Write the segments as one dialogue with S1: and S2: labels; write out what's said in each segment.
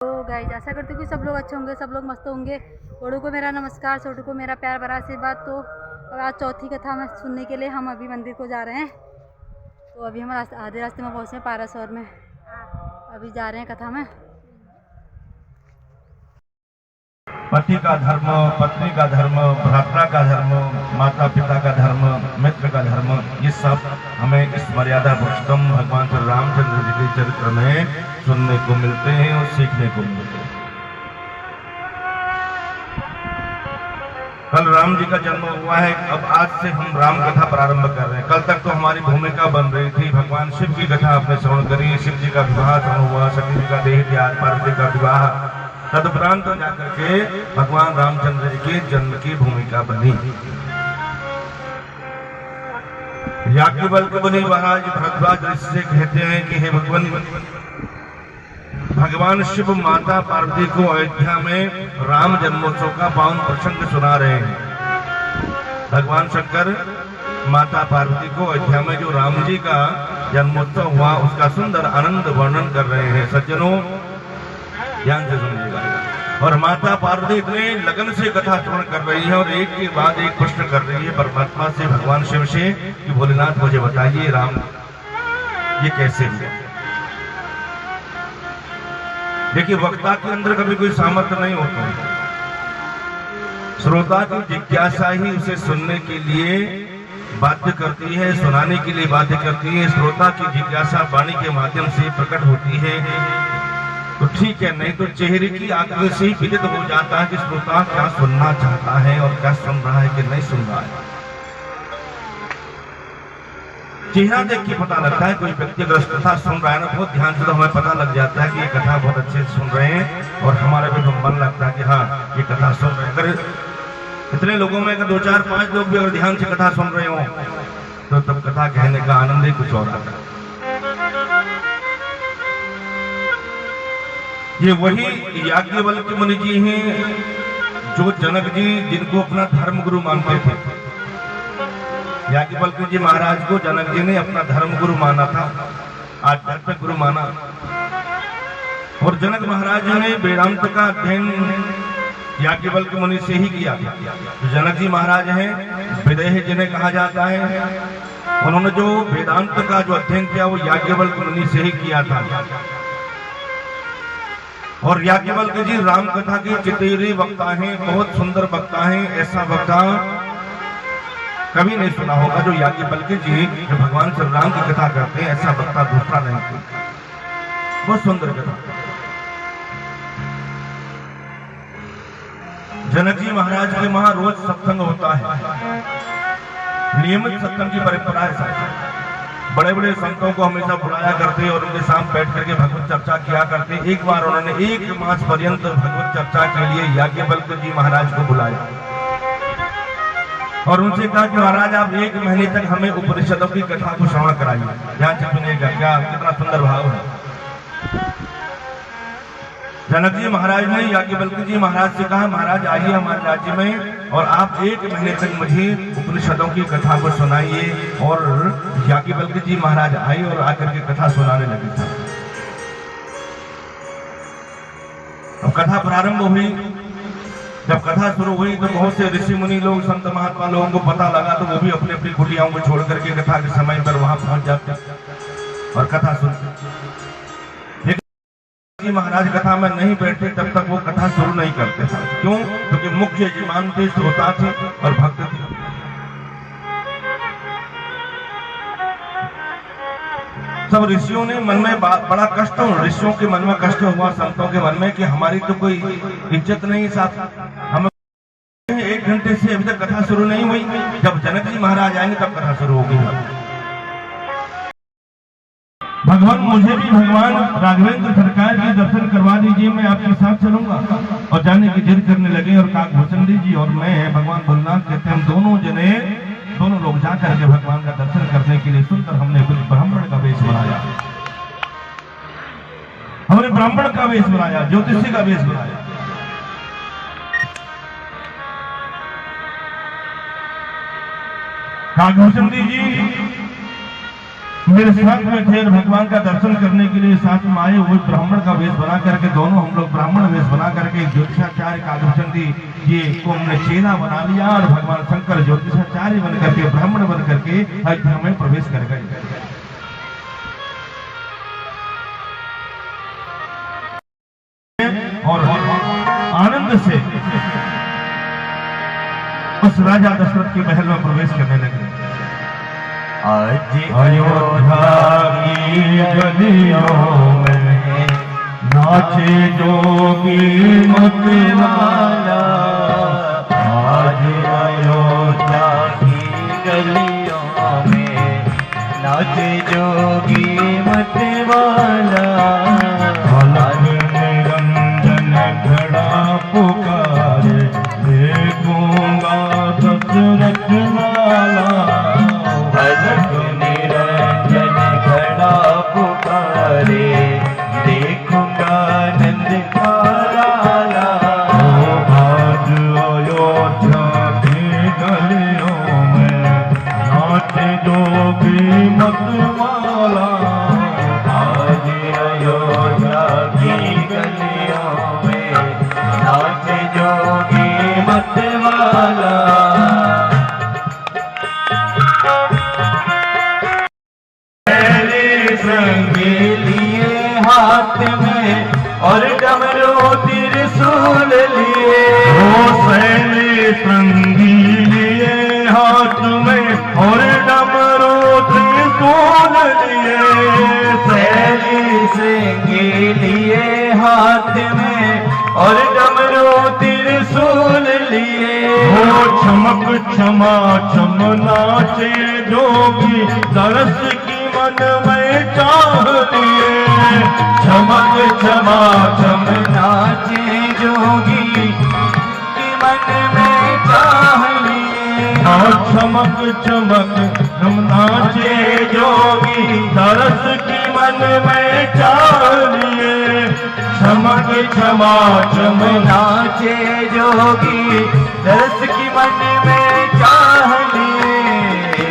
S1: तो गाइस आशा करती हूँ कि सब लोग अच्छे होंगे, सब लोग मस्त होंगे। बड़ों को मेरा नमस्कार, छोटों को मेरा प्यार भरा आशीर्वाद। तो आज चौथी कथा में सुनने के लिए हम अभी मंदिर को जा रहे हैं। तो अभी हम आधे रास्ते में पहुँचे पारासौर में, अभी जा रहे हैं कथा में।
S2: पति का धर्म, पत्नी का धर्म, भ्राता का धर्म, माता पिता का धर्म, मित्र का धर्म, ये सब हमें इस मर्यादा पुरुषोत्तम भगवान श्री रामचंद्र जी के चरित्र में सुनने को मिलते हैं और सीखने को मिलते हैं। कल राम जी का जन्म हुआ है, अब आज से हम राम कथा प्रारंभ कर रहे हैं। कल तक तो हमारी भूमिका बन रही थी, भगवान शिव की कथा आपने श्रवण करी, शिव जी का विवाह श्रवण हुआ, सती जी का देह त्याग, पार्वती का विवाह, तदुपरांत तो जाकर के भगवान रामचंद्र जी के जन्म की भूमिका बनी। याज्ञवल्क्य मुनि महाराज भरद्वाज ऋषि से कहते हैं कि हे भगवान शिव माता पार्वती को अयोध्या में राम जन्मोत्सव का पावन प्रसंग सुना रहे हैं। भगवान शंकर माता पार्वती को अयोध्या में जो राम जी का जन्मोत्सव हुआ उसका सुंदर आनंद वर्णन कर रहे हैं। सज्जनों ध्यान से सुनिएगा। और माता पार्वती इतने लगन से कथा श्रवण कर रही है और एक के बाद एक प्रश्न कर रही है परमात्मा से, भगवान शिव से, कि भोलेनाथ मुझे बताइए राम ये कैसे हुआ। देखिए वक्ता के अंदर कभी कोई सामर्थ्य नहीं होता, श्रोता की जिज्ञासा ही उसे सुनने के लिए बाध्य करती है, सुनाने के लिए बाध्य करती है। श्रोता की जिज्ञासा वाणी के माध्यम से प्रकट होती है तो ठीक है, नहीं तो चेहरे की आकृति से ही विदित हो जाता है कि श्रोता क्या सुनना चाहता है और क्या सुन रहा है कि नहीं सुन रहा है। चेहरा देख के पता लगता है कोई व्यक्ति अगर कथा सुन रहा है ना बहुत ध्यान से, तो हमें पता लग जाता है कि ये कथा बहुत अच्छे से सुन रहे हैं और हमारा भी मन लगता है कि हाँ ये कथा सुन रहे हैं। अगर इतने लोगों में अगर 2, 4, 5 लोग भी अगर ध्यान से कथा सुन रहे हो तो तब कथा कहने का आनंद ही कुछ और आता है। ये वही याज्ञवल्क्य मुनि जी हैं जो जनक जी जिनको अपना धर्म गुरु मानते थे। याज्ञवल्क्य जी महाराज को जनक जी ने अपना धर्म गुरु माना था, आध्यात्मिक गुरु माना। और जनक महाराज ने वेदांत का अध्ययन याज्ञवल्क्य मुनि से ही किया। तो जनक जी महाराज हैं विदेह जिन्हें कहा जाता है, उन्होंने जो वेदांत का जो अध्ययन किया वो याज्ञवल्क्य मुनि से ही किया था। और याज्ञवल्क्य जी राम कथा के चितेरी वक्ता हैं, बहुत सुंदर वक्ता हैं। ऐसा वक्ता कभी नहीं सुना होगा जो याज्ञवल्क्य जी जो भगवान श्री राम की कथा करते हैं, ऐसा वक्ता दूसरा नहीं कोई। बहुत सुंदर कथा। जनक जी महाराज के वहां रोज सत्संग होता है, नियमित सत्संग की परंपरा है। बड़े बड़े संतों को हमेशा बुलाया करते और उनके साथ बैठ करके भगवत चर्चा किया करते। एक बार उन्होंने 1 मास पर्यंत भगवत चर्चा के लिए याज्ञवल्क्य जी महाराज को बुलाया और उनसे कहा कि महाराज आप 1 महीने तक हमें उपनिषदों की कथा को श्रवण कराइए। ध्यान से सुनिएगा, क्या कितना सुंदर भाव है। जनक जी महाराज ने याज्ञवल्क्य जी महाराज से कहा महाराज आइए हमारे राज्य में और आप 1 महीने तक मुझे उपनिषदों की कथा को सुनाइए। और याज्ञवल्क्य जी महाराज आए और आकर के कथा सुनाने लगे थे। अब कथा प्रारंभ हुई, जब कथा शुरू हुई तो बहुत से ऋषि मुनि लोग, संत महात्मा लोगों को पता लगा तो वो भी अपनी अपनी कुटियाओं को छोड़ करके कथा के समय पर वहां पहुंच जाते और कथा सुनते। महाराज कथा में नहीं बैठे तब तक वो कथा शुरू नहीं करते थे। क्यों? क्योंकि मुख्य यजमान थे, श्रोता थे और भक्त थे। सब ऋषियों ने मन में बड़ा कष्ट, ऋषियों के मन में कष्ट हुआ, संतों के मन में कि हमारी तो कोई इज्जत नहीं साथ, हम 1 घंटे से अभी तक कथा शुरू नहीं हुई, जब जनक जी महाराज आएंगे तब कथा शुरू होगी। भगवान मुझे भी भगवान राघवेंद्र सरकार के दर्शन करवा दीजिए, मैं आपके साथ चलूंगा। और जाने की जिद करने लगे और काकभूषण जी और मैं भगवान भोलेनाथ कहते हैं दोनों लोग जाकर के भगवान का दर्शन करने के लिए सुनकर हमने कुछ ब्राह्मण का वेश बनाया, हमने ब्राह्मण का वेश बनाया, ज्योतिषी का वेश बनाया। काकभूषण जी मेरे साथ में थे और भगवान का दर्शन करने के लिए साथ में आए हुए ब्राह्मण का वेश बना करके, दोनों हम लोग ब्राह्मण वेश बना करके ज्योतिषाचार्य कादरचंदी ये को हमने चेला बना लिया और भगवान शंकर ज्योतिषाचार्य बन करके, ब्राह्मण बन करके अयोध्या में प्रवेश कर गए। और आनंद से उस राजा दशरथ के महल में प्रवेश करने लगे।
S3: आज
S2: अयोध्या की गलियों में नाचे जोगी मतवाला,
S3: आज अयोध्या की गलियों में नाचे जोगी मतवाला,
S2: निरंजन खड़ा पुकारे देखूंगा दशरथ लाला,
S3: अलग निरंजन खड़ा पुकारे देखूंगा नंद का लाला।
S2: आज अयोध्या की गलियों में नाचे जोगी मतवाला,
S3: आज अयोध्या की गलियों में नाचे जोगी मतवाला, संगे लिए हाथ में और डमरू त्रिशूल लिए,
S2: सैने संगी लिए हाथ में और डमरू त्रिशूल लिए,
S3: सैली संगे लिए हाथ में और डमरू त्रिशूल लिए,
S2: वो चमक क्षमा चम नाचे जोगी दरस की मन में चाह लिए,
S3: चमक क्षमा चम नाचे जोगी की मन में चाह लिए,
S2: चमक चमक हम नाचे जोगी दरस की मन में चाह लिए, चमक क्षमा चम
S3: नाचे जोगी दरस की मन में चाह लिए,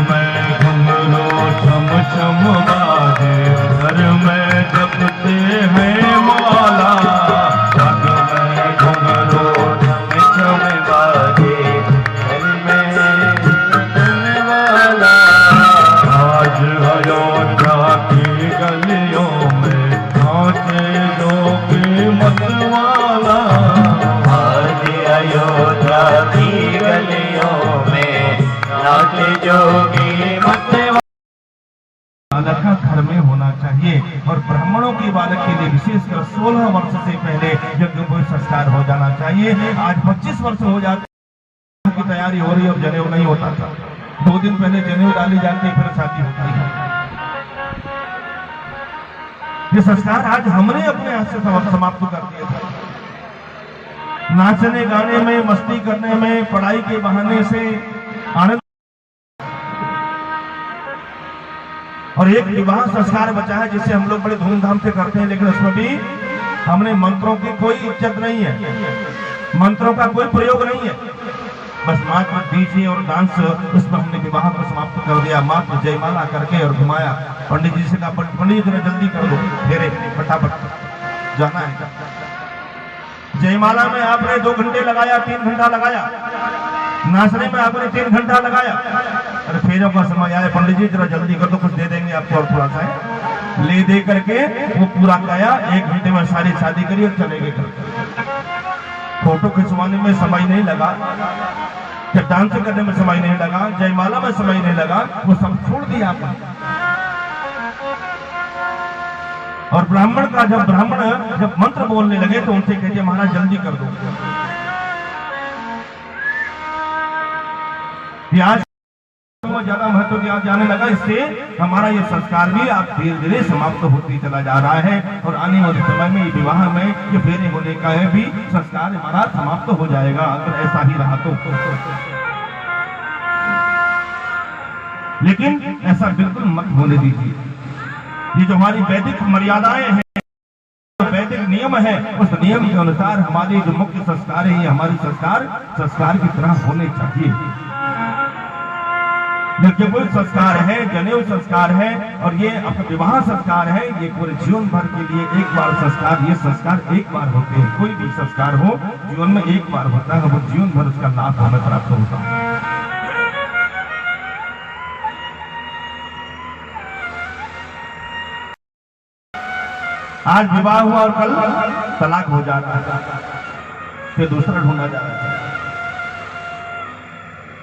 S2: में घुंघरू चम चम बाजे घर में जपते हैं माला,
S3: जग में घुंघरू चम चम बाजे घर में जपने वाला,
S2: आज अयोध्या की गलियों में नाचे जोगी मतवाला,
S3: आज अयोध्या की गलियों में नाचे जोगी मतवाला।
S2: बालक का घर में होना चाहिए और ब्राह्मणों की बालक के लिए विशेषकर 16 वर्ष से पहले यज्ञोपवीत संस्कार हो जाना चाहिए। आज 25 वर्ष हो जाते की तैयारी हो रही है और जनेऊ नहीं होता था। 2 दिन पहले जनेऊ डाली जाती है, फिर शादी होती है। ये संस्कार आज हमने अपने हाथ से समाप्त कर दिया था। नाचने गाने में, मस्ती करने में, पढ़ाई के बहाने से आनंद, और एक विवाह संस्कार बचा है जिसे हम लोग बड़े धूमधाम से करते हैं, लेकिन उसमें भी हमने मंत्रों की कोई इज्जत नहीं है, मंत्रों का कोई प्रयोग नहीं है, बस मात्र डीजे और डांस, उसमें हमने विवाह को समाप्त कर दिया। मात्र जयमाला करके और घुमाया। पंडित जी से कहा, पंडित जी जल्दी कर दो फेरे, फटाफट जाना है। जयमाला में आपने 2 घंटे लगाया, 3 घंटा लगाया, नाचने में आपने 3 घंटा लगाया, अरे फेरों का समय आया, पंडित जी जरा जल्दी कर दो, कुछ दे देंगे आपको और थोड़ा सा है। ले दे करके वो पूरा गया, 1 घंटे में सारी शादी करी और चले गए घर। फोटो खिंचवाने में समय नहीं लगा, डांस करने में समय नहीं लगा, जयमाला में समय नहीं लगा, वो सब छोड़ दिया आपने। और ब्राह्मण जब मंत्र बोलने लगे तो उनसे कहते महाराज जल्दी कर दो। आज ज्यादा महत्व दिया जाने लगा, इससे हमारा ये संस्कार भी आप धीरे धीरे समाप्त होती चला जा रहा है और आने वाले समय में विवाह में ये फेरे होने का है भी संस्कार हमारा समाप्त हो जाएगा अगर ऐसा ही रहा तो। लेकिन ऐसा बिल्कुल मत होने दीजिए। ये जो हमारी वैदिक मर्यादाएं हैं, वैदिक नियम है, उस नियम के अनुसार हमारे जो मुख्य संस्कार है ये हमारे संस्कार की तरह होने चाहिए। यज्ञोपवीत संस्कार है, जनेऊ संस्कार है और ये अपना विवाह संस्कार है। ये पूरे जीवन भर के लिए एक बार संस्कार, ये संस्कार एक बार होते हैं। कोई भी संस्कार हो जीवन में एक बार होता है, वो जीवन भर उसका लाभ हमें प्राप्त होता है। आज विवाह हुआ और कल तलाक हो जाता है, फिर दूसरा ढूंढा जाता है।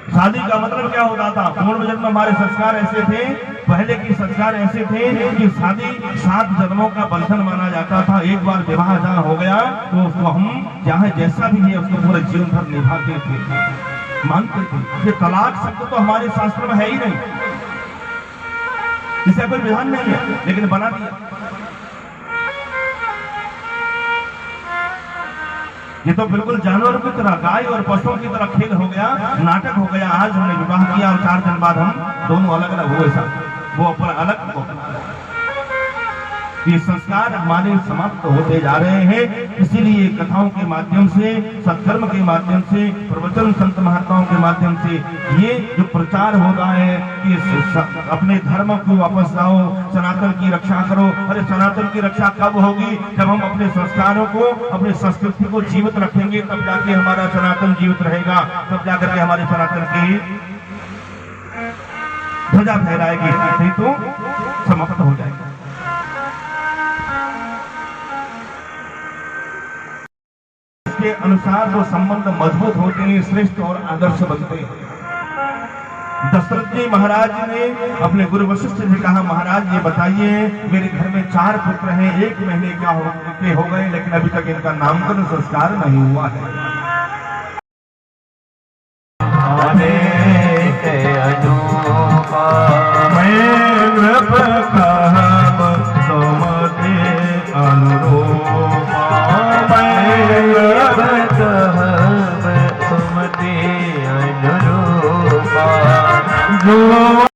S2: शादी का मतलब क्या होता था? पूर्व जन्म में हमारे संस्कार ऐसे थे, पहले के संस्कार ऐसे थे कि शादी 7 जन्मों का बंधन माना जाता था। एक बार विवाह जहाँ हो गया तो उसको हम चाहे जैसा भी है उसको पूरे जीवन भर निभाते थे, मानते थे। ये तलाक शब्द तो हमारे शास्त्र में है ही नहीं, इसका कोई विधान नहीं है, लेकिन बना दिया। ये तो बिल्कुल जानवरों की तरह, गाय और पशुओं की तरह खेल हो गया, नाटक हो गया। आज हमने विवाह किया और 4 दिन बाद हम दोनों अलग अलग हुए, सब वो अपना अलग, वो अपना अलग। ये संस्कार हमारे समाप्त होते जा रहे हैं। इसीलिए कथाओं के माध्यम से, सत्कर्म के माध्यम से, प्रवचन संत महात्माओं के माध्यम से ये जो प्रचार हो रहा है कि अपने धर्म को वापस लाओ, सनातन की रक्षा करो। अरे सनातन की रक्षा कब होगी? जब हम अपने संस्कारों को, अपनी संस्कृति को जीवित रखेंगे, तब जाके हमारा सनातन जीवित रहेगा, तब जाकर के हमारे सनातन की ध्वजा फहराएगी, नहीं तो समाप्त हो जाएगी। के अनुसार जो संबंध मजबूत होते हैं, श्रेष्ठ और आदर्श बनते हैं। दशरथ जी महाराज ने अपने गुरु वशिष्ठ जी कहा, महाराज ये बताइए, मेरे घर में 4 पुत्र हैं, 1 महीने के हो गए, लेकिन अभी तक इनका नामकरण संस्कार नहीं हुआ है।
S3: अनुरूपा